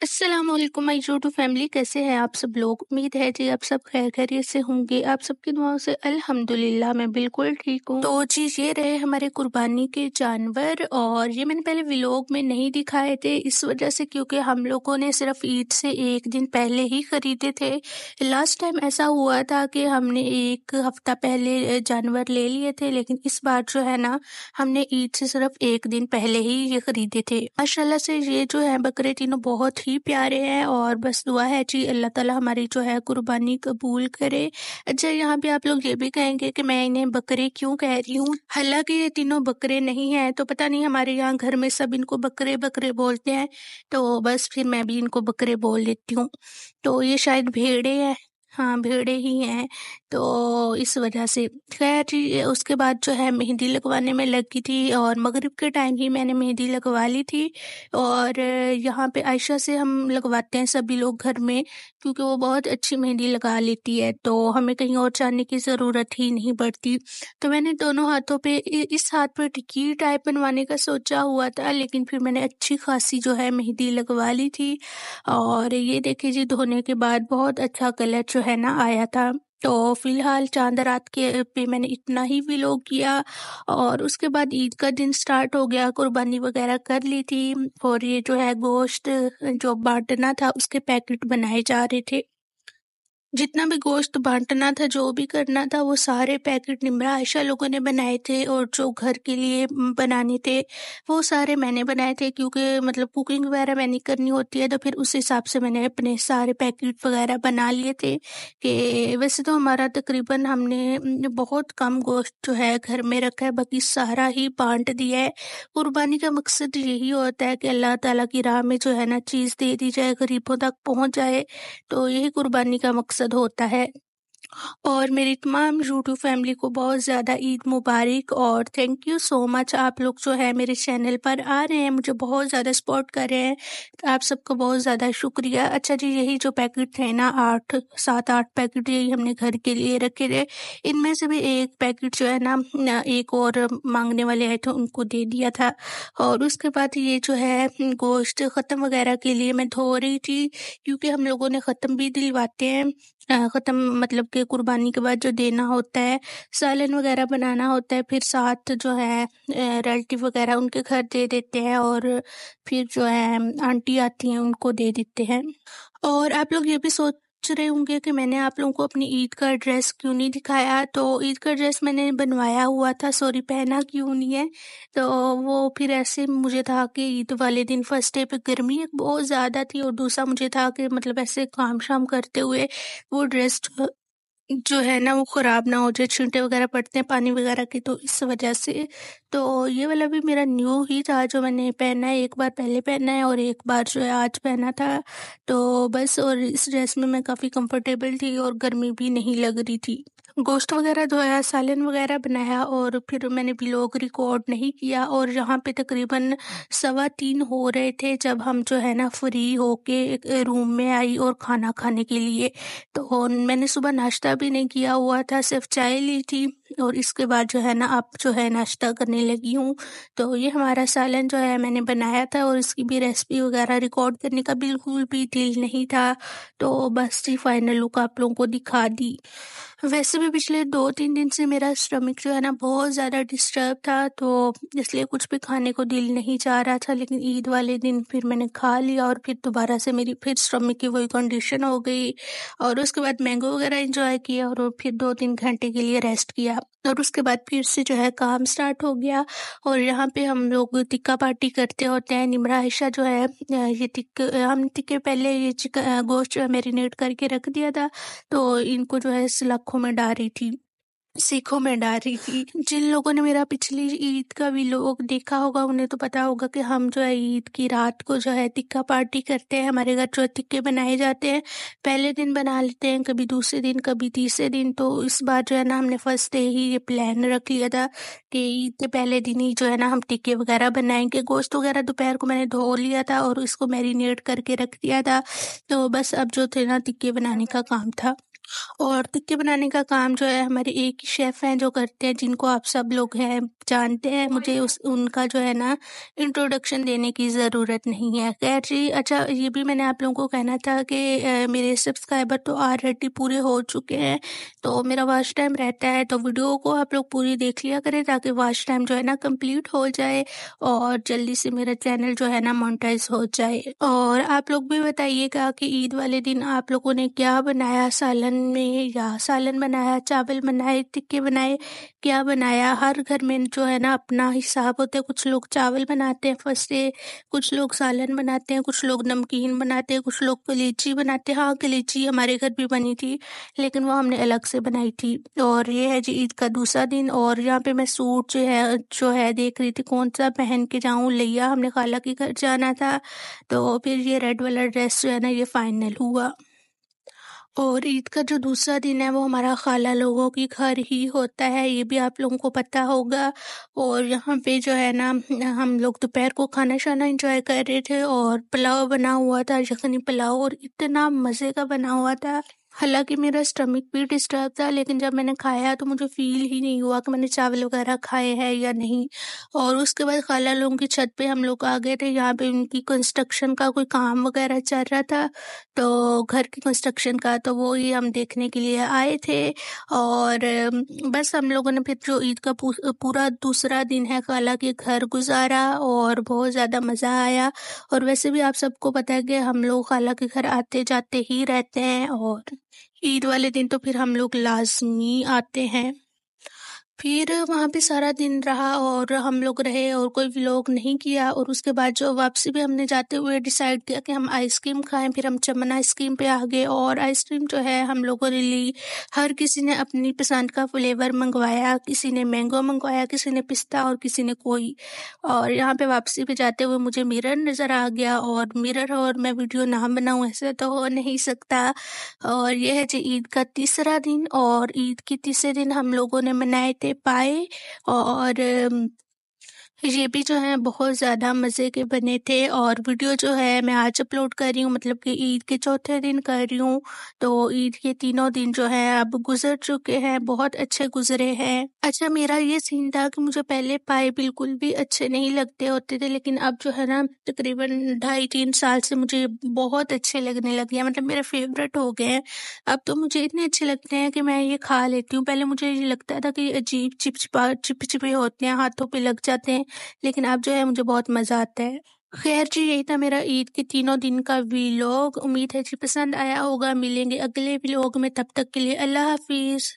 अस्सलाम वालेकुम my YouTube family, कैसे हैं आप सब लोग। उम्मीद है जी आप सब खैर खैरियत से होंगे। आप सबकी दुआओं से अल्हम्दुलिल्लाह मैं बिल्कुल ठीक हूँ। तो चीज़ ये रहे हमारे कुर्बानी के जानवर, और ये मैंने पहले व्लॉग में नहीं दिखाए थे इस वजह से क्योंकि हम लोगों ने सिर्फ ईद से एक दिन पहले ही खरीदे थे। लास्ट टाइम ऐसा हुआ था कि हमने एक हफ्ता पहले जानवर ले लिए थे, लेकिन इस बार जो है ना हमने ईद से सिर्फ एक दिन पहले ही ये खरीदे थे। माशाल्लाह से ये जो है बकरे तीनों बहुत ही प्यारे हैं, और बस दुआ है जी अल्लाह ताला हमारी जो है कुर्बानी कबूल करे। अच्छा, यहाँ पे आप लोग ये भी कहेंगे कि मैं इन्हें बकरे क्यों कह रही हूँ, हालांकि ये तीनों बकरे नहीं हैं। तो पता नहीं हमारे यहाँ घर में सब इनको बकरे बकरे बोलते हैं, तो बस फिर मैं भी इनको बकरे बोल लेती हूँ। तो ये शायद भेड़े हैं, हाँ भेड़े ही हैं, तो इस वजह से। खैर जी, उसके बाद जो है मेहंदी लगवाने में लगी थी, और मगरिब के टाइम ही मैंने मेहंदी लगवा ली थी। और यहाँ पे आयशा से हम लगवाते हैं सभी लोग घर में, क्योंकि वो बहुत अच्छी मेहंदी लगा लेती है, तो हमें कहीं और जाने की ज़रूरत ही नहीं पड़ती। तो मैंने दोनों हाथों पे इस हाथ पे टिक्की टाइप बनवाने का सोचा हुआ था, लेकिन फिर मैंने अच्छी खासी जो है मेहंदी लगवा ली थी। और ये देखिए जी, धोने के बाद बहुत अच्छा कलर जो है ना आया था। तो फिलहाल चांद रात के पे मैंने इतना ही व्लॉग किया, और उसके बाद ईद का दिन स्टार्ट हो गया, कुर्बानी वगैरह कर ली थी। और ये जो है गोश्त जो बांटना था उसके पैकेट बनाए जा रहे थे। जितना भी गोश्त बांटना था, जो भी करना था, वो सारे पैकेट निम्रा आयशा लोगों ने बनाए थे, और जो घर के लिए बनाने थे वो सारे मैंने बनाए थे, क्योंकि मतलब कुकिंग वगैरह मैंने करनी होती है, तो फिर उस हिसाब से मैंने अपने सारे पैकेट वगैरह बना लिए थे। कि वैसे तो हमारा तकरीबन हमने बहुत कम गोश्त जो है घर में रखा है, बाकी सारा ही बांट दिया है। कुर्बानी का मकसद यही होता है कि अल्लाह ताला की राह में जो है ना चीज़ दे दी जाए, गरीबों तक पहुंच जाए, तो यही कुर्बानी का मकसद होता है। और मेरी तमाम यूट्यूब फैमिली को बहुत ज़्यादा ईद मुबारक, और थैंक यू सो मच। आप लोग जो है मेरे चैनल पर आ रहे हैं, मुझे बहुत ज़्यादा सपोर्ट कर रहे हैं, तो आप सबको बहुत ज़्यादा शुक्रिया। अच्छा जी, यही जो पैकेट थे ना, 7-8 पैकेट यही हमने घर के लिए रखे थे। इनमें से भी एक पैकेट जो है ना एक और मांगने वाले आए थे उनको दे दिया था। और उसके बाद ये जो है गोश्त ख़त्म वगैरह के लिए मैं धो रही थी, क्योंकि हम लोगों ने ख़त्म भी दिलवाते हैं। ख़त्म मतलब कि कुर्बानी के बाद जो देना होता है, सालन वगैरह बनाना होता है, फिर साथ जो है रिलेटिव वगैरह उनके घर दे देते हैं, और फिर जो है आंटी आती हैं उनको दे देते हैं। और आप लोग ये भी सोच रहे होंगे कि मैंने आप लोगों को अपनी ईद का ड्रेस क्यों नहीं दिखाया। तो ईद का ड्रेस मैंने बनवाया हुआ था, सॉरी पहना क्यों नहीं है। तो वो फिर ऐसे मुझे था कि ईद वाले दिन फर्स्ट डे पे गर्मी एक बहुत ज़्यादा थी, और दूसरा मुझे था कि मतलब ऐसे काम शाम करते हुए वो ड्रेस जो है ना वो ख़राब ना हो जाए, छींटे वगैरह पड़ते हैं पानी वगैरह की, तो इस वजह से। तो ये वाला भी मेरा न्यू ही था जो मैंने पहना है, एक बार पहले पहना है और एक बार जो है आज पहना था। तो बस, और इस ड्रेस में मैं काफ़ी कंफर्टेबल थी और गर्मी भी नहीं लग रही थी। गोश्त वगैरह धोया, सालन वगैरह बनाया, और फिर मैंने व्लॉग रिकॉर्ड नहीं किया। और यहाँ पे तकरीबन 3:15 हो रहे थे जब हम जो है ना फ्री होके एक रूम में आई और खाना खाने के लिए। तो मैंने सुबह नाश्ता भी नहीं किया हुआ था, सिर्फ चाय ली थी, और इसके बाद जो है ना अब जो है नाश्ता करने लगी हूँ। तो ये हमारा सालन जो है मैंने बनाया था, और इसकी भी रेसिपी वगैरह रिकॉर्ड करने का बिल्कुल भी दिल नहीं था, तो बस जी फाइनल लुक आप लोगों को दिखा दी। वैसे भी पिछले 2-3 दिन से मेरा स्टमक जो है ना बहुत ज़्यादा डिस्टर्ब था, तो इसलिए कुछ भी खाने को दिल नहीं चाह रहा था, लेकिन ईद वाले दिन फिर मैंने खा लिया, और फिर दोबारा से मेरी फिर स्टमक की वही कंडीशन हो गई। और उसके बाद मैंगो वगैरह एंजॉय किया, और फिर 2-3 घंटे के लिए रेस्ट किया, और उसके बाद फिर से जो है काम स्टार्ट हो गया। और यहाँ पे हम लोग टिक्का पार्टी करते होते हैं। निम्रा आयशा जो है ये हम टिक्के पहले ये गोश्त जो है मैरिनेट करके रख दिया था, तो इनको जो है सलाखों में डाल रही थी, सीखों में डाल रही थी। जिन लोगों ने मेरा पिछली ईद का व्लॉग देखा होगा उन्हें तो पता होगा कि हम जो है ईद की रात को जो है टिक्का पार्टी करते हैं। हमारे घर जो है टिक्के बनाए जाते हैं, पहले दिन बना लेते हैं, कभी दूसरे दिन, कभी तीसरे दिन। तो इस बार जो है ना हमने फर्स्ट डे ही ये प्लान रख लिया था कि ईद के पहले दिन ही जो है ना हम टिक्के वगैरह बनाएंगे। गोश्त वगैरह दोपहर को मैंने धो लिया था और इसको मैरिनेट करके रख दिया था, तो बस अब जो थे ना टिक्के बनाने का काम था। और टिक्की बनाने का काम जो है हमारे एक ही शेफ़ हैं जो करते हैं, जिनको आप सब लोग हैं जानते हैं। मुझे उस उनका जो है ना इंट्रोडक्शन देने की ज़रूरत नहीं है। खैर जी, अच्छा ये भी मैंने आप लोगों को कहना था कि मेरे सब्सक्राइबर तो ऑलरेडी पूरे हो चुके हैं, तो मेरा वॉच टाइम रहता है, तो वीडियो को आप लोग पूरी देख लिया करें ताकि वॉच टाइम जो है ना कंप्लीट हो जाए और जल्दी से मेरा चैनल जो है ना मोनेटाइज हो जाए। और आप लोग भी बताइएगा कि ईद वाले दिन आप लोगों ने क्या बनाया सालन में, या सालन बनाया, चावल बनाए, टिक्के बनाए, क्या बनाया। हर घर में जो है ना अपना हिसाब होता है। कुछ लोग चावल बनाते हैं फर्स्ट डे, कुछ लोग सालन बनाते हैं, कुछ लोग नमकीन बनाते हैं, कुछ लोग कलीची बनाते हैं। हाँ, कलीची हमारे घर भी बनी थी, लेकिन वो हमने अलग से बनाई थी। और ये है जी ईद का दूसरा दिन। और यहाँ पे मैं सूट जो है देख रही थी कौन सा पहन के जाऊँ। लिया, हमने खाला के घर जाना था, तो फिर ये रेड वाला ड्रेस जो है ना ये फाइनल हुआ। और ईद का जो दूसरा दिन है वो हमारा खाला लोगों की घर ही होता है, ये भी आप लोगों को पता होगा। और यहाँ पे जो है ना हम लोग दोपहर को खाना शाना इंजॉय कर रहे थे, और पुलाव बना हुआ था, यखनी पुलाव, और इतना मज़े का बना हुआ था। हालांकि मेरा स्टमक भी डिस्टर्ब था, लेकिन जब मैंने खाया तो मुझे फील ही नहीं हुआ कि मैंने चावल वगैरह खाए हैं या नहीं। और उसके बाद खाला लोगों की छत पे हम लोग आ गए थे। यहाँ पे उनकी कंस्ट्रक्शन का कोई काम वगैरह चल रहा था, तो घर की कंस्ट्रक्शन का, तो वो ही हम देखने के लिए आए थे। और बस हम लोगों ने फिर जो ईद का पूरा दूसरा दिन है खाला के घर गुजारा, और बहुत ज़्यादा मज़ा आया। और वैसे भी आप सबको पता है कि हम लोग खाला के घर आते जाते ही रहते हैं, और ईद वाले दिन तो फिर हम लोग लाजमी आते हैं। फिर वहाँ पे सारा दिन रहा और हम लोग रहे, और कोई व्लॉग नहीं किया। और उसके बाद जो वापसी पे हमने जाते हुए डिसाइड किया कि हम आइसक्रीम खाएं। फिर हम चमन आइसक्रीम पे आ गए, और आइसक्रीम जो है हम लोगों ने ली। हर किसी ने अपनी पसंद का फ्लेवर मंगवाया, किसी ने मैंगो मंगवाया, किसी ने पिस्ता, और किसी ने कोई। और यहाँ पे वापसी पे जाते हुए मुझे मिरर नज़र आ गया, और मिरर और मैं वीडियो ना बनाऊँ ऐसे तो हो नहीं सकता। और ये है जी ईद का तीसरा दिन। और ईद के तीसरे दिन हम लोगों ने मनाए थे पाए, और ये भी जो है बहुत ज़्यादा मज़े के बने थे। और वीडियो जो है मैं आज अपलोड कर रही हूँ, मतलब कि ईद के चौथे दिन कर रही हूँ। तो ईद के तीनों दिन जो है अब गुजर चुके हैं, बहुत अच्छे गुजरे हैं। अच्छा, मेरा ये सीन था कि मुझे पहले पाए बिल्कुल भी अच्छे नहीं लगते होते थे, लेकिन अब जो है ना तकरीबन 2.5-3 साल से मुझे बहुत अच्छे लगने लगे हैं, मतलब मेरे फेवरेट हो गए हैं। अब तो मुझे इतने अच्छे लगते हैं कि मैं ये खा लेती हूँ। पहले मुझे ये लगता था कि ये अजीब चिपचिपे होते हैं, हाथों पे लग जाते हैं, लेकिन अब जो है मुझे बहुत मज़ा आता है। खैर जी, यही था मेरा ईद के तीनों दिन का व्लॉग। उम्मीद है जी पसंद आया होगा। मिलेंगे अगले व्लॉग में, तब तक के लिए अल्लाह हाफिज़।